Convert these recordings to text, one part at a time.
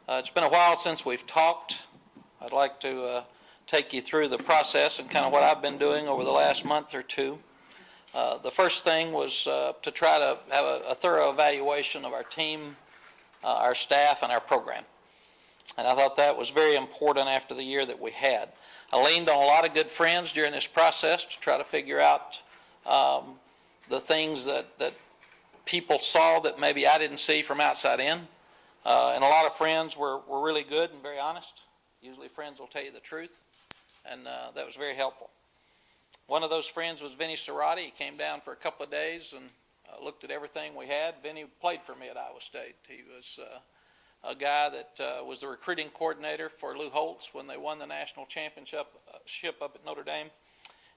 It's been a while since we've talked. I'd like to take you through the process and kind of what I've been doing over the last month or two. The first thing was to try to have a thorough evaluation of our team, our staff, and our program. And I thought that was very important after the year that we had. I leaned on a lot of good friends during this process to try to figure out the things that people saw that maybe I didn't see from outside in. And a lot of friends were really good and very honest. Usually friends will tell you the truth, and that was very helpful. One of those friends was Vinny Cerati. He came down for a couple of days and looked at everything we had. Vinny played for me at Iowa State. He was a guy that was the recruiting coordinator for Lou Holtz when they won the national championship up at Notre Dame.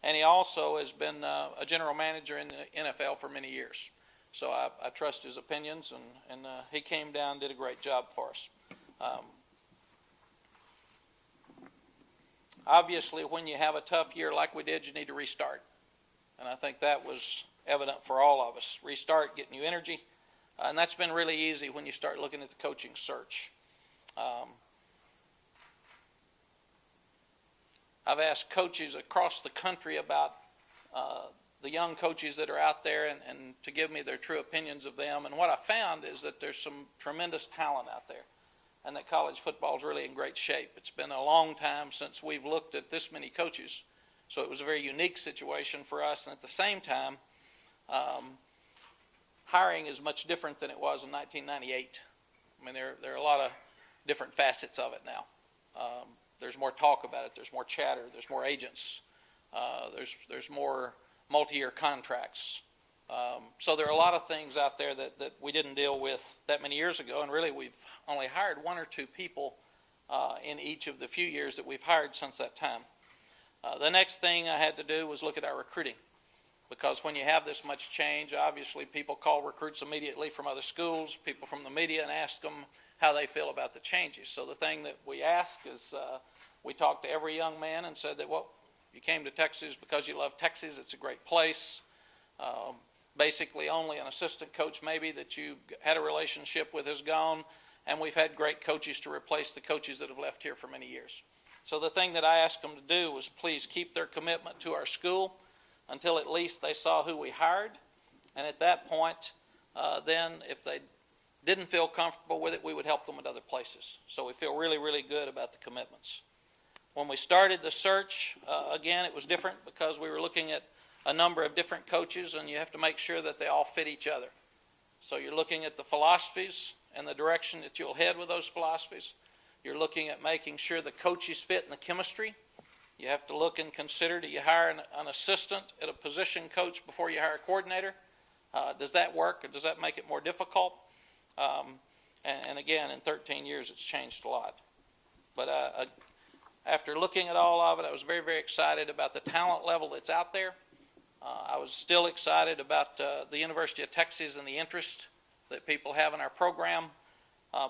And he also has been a general manager in the NFL for many years. So I trust his opinions, and he came down and did a great job for us. Obviously, when you have a tough year like we did, you need to restart. And I think that was evident for all of us. Restart, getting you energy. And that's been really easy when you start looking at the coaching search. I've asked coaches across the country about the young coaches that are out there and to give me their true opinions of them. And what I found is that there's some tremendous talent out there, and that college football is really in great shape. It's been a long time since we've looked at this many coaches, so it was a very unique situation for us. And at the same time, hiring is much different than it was in 1998. I mean, there are a lot of different facets of it now. There's more talk about it. There's more chatter. There's more agents. There's more multi-year contracts. So there are a lot of things out there that we didn't deal with that many years ago, and really we've only hired one or two people in each of the few years that we've hired since that time. The next thing I had to do was look at our recruiting, because when you have this much change, obviously people call recruits immediately from other schools, people from the media, and ask them how they feel about the changes. So the thing that we ask is we talked to every young man and said that, well, you came to Texas because you love Texas. It's a great place. Basically only an assistant coach maybe that you had a relationship with is gone, and we've had great coaches to replace the coaches that have left here for many years. So the thing that I asked them to do was please keep their commitment to our school until at least they saw who we hired, and at that point, then if they didn't feel comfortable with it, we would help them at other places. So we feel really, really good about the commitments. When we started the search, again, it was different because we were looking at a number of different coaches, and you have to make sure that they all fit each other. So you're looking at the philosophies and the direction that you'll head with those philosophies. You're looking at making sure the coaches fit in the chemistry. You have to look and consider, do you hire an assistant at a position coach before you hire a coordinator? Does that work, or does that make it more difficult? And again, in 13 years, it's changed a lot. But after looking at all of it, I was very, very excited about the talent level that's out there. I was still excited about the University of Texas and the interest that people have in our program.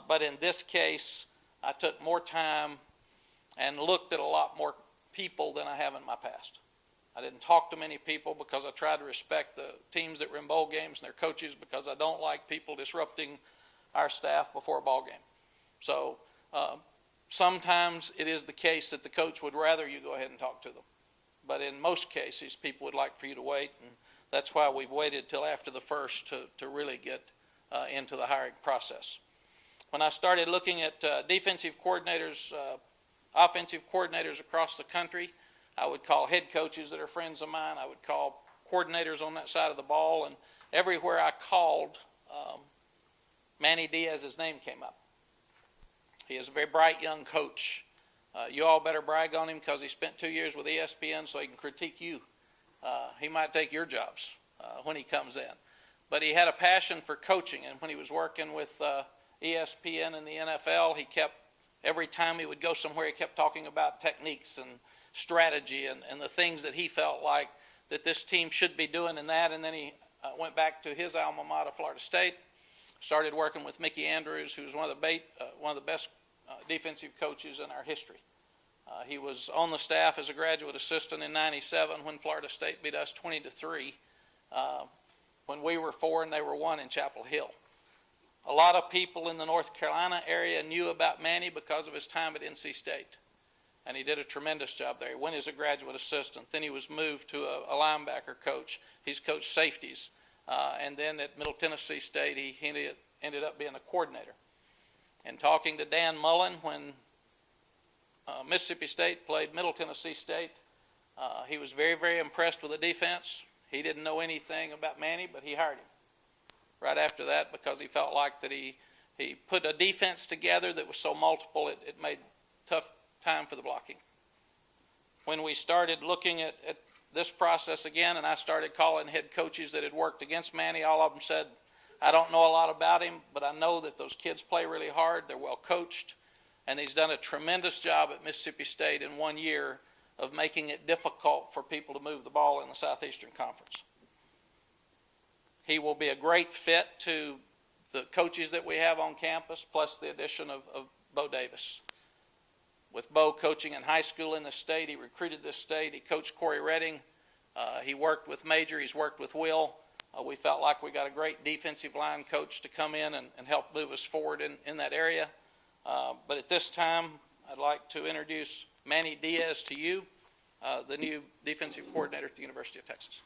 But in this case, I took more time and looked at a lot more people than I have in my past. I didn't talk to many people because I tried to respect the teams that were in bowl games and their coaches, because I don't like people disrupting our staff before a ball game. So sometimes it is the case that the coach would rather you go ahead and talk to them. But in most cases, people would like for you to wait, and that's why we've waited till after the first to really get into the hiring process. When I started looking at defensive coordinators, offensive coordinators across the country, I would call head coaches that are friends of mine. I would call coordinators on that side of the ball, and everywhere I called, Manny Diaz's name came up. He is a very bright young coach. You all better brag on him because he spent 2 years with ESPN so he can critique you. He might take your jobs when he comes in. But he had a passion for coaching, and when he was working with ESPN and the NFL, he kept, every time he would go somewhere, he kept talking about techniques and strategy and the things that he felt like that this team should be doing in that. And then he went back to his alma mater, Florida State, started working with Mickey Andrews, who's one of the best defensive coaches in our history. He was on the staff as a graduate assistant in '97 when Florida State beat us 20-3, when we were 4 and they were 1 in Chapel Hill. A lot of people in the North Carolina area knew about Manny because of his time at NC State. And he did a tremendous job there. He went as a graduate assistant. Then he was moved to a linebacker coach. He's coached safeties. And then at Middle Tennessee State, he ended up being a coordinator. And talking to Dan Mullen when Mississippi State played Middle Tennessee State, he was very, very impressed with the defense. He didn't know anything about Manny, but he hired him right after that because he felt like that he put a defense together that was so multiple it made tough time for the blocking. When we started looking at this process again, and I started calling head coaches that had worked against Manny, all of them said, I don't know a lot about him, but I know that those kids play really hard, they're well coached, and he's done a tremendous job at Mississippi State in 1 year of making it difficult for people to move the ball in the Southeastern Conference. He will be a great fit to the coaches that we have on campus, plus the addition of Bo Davis. With Bo coaching in high school in the state, he recruited this state, he coached Corey Redding, he worked with Major, he's worked with Will. We felt like we got a great defensive line coach to come in and help move us forward in that area. But at this time, I'd like to introduce Manny Diaz to you, the new defensive coordinator at the University of Texas.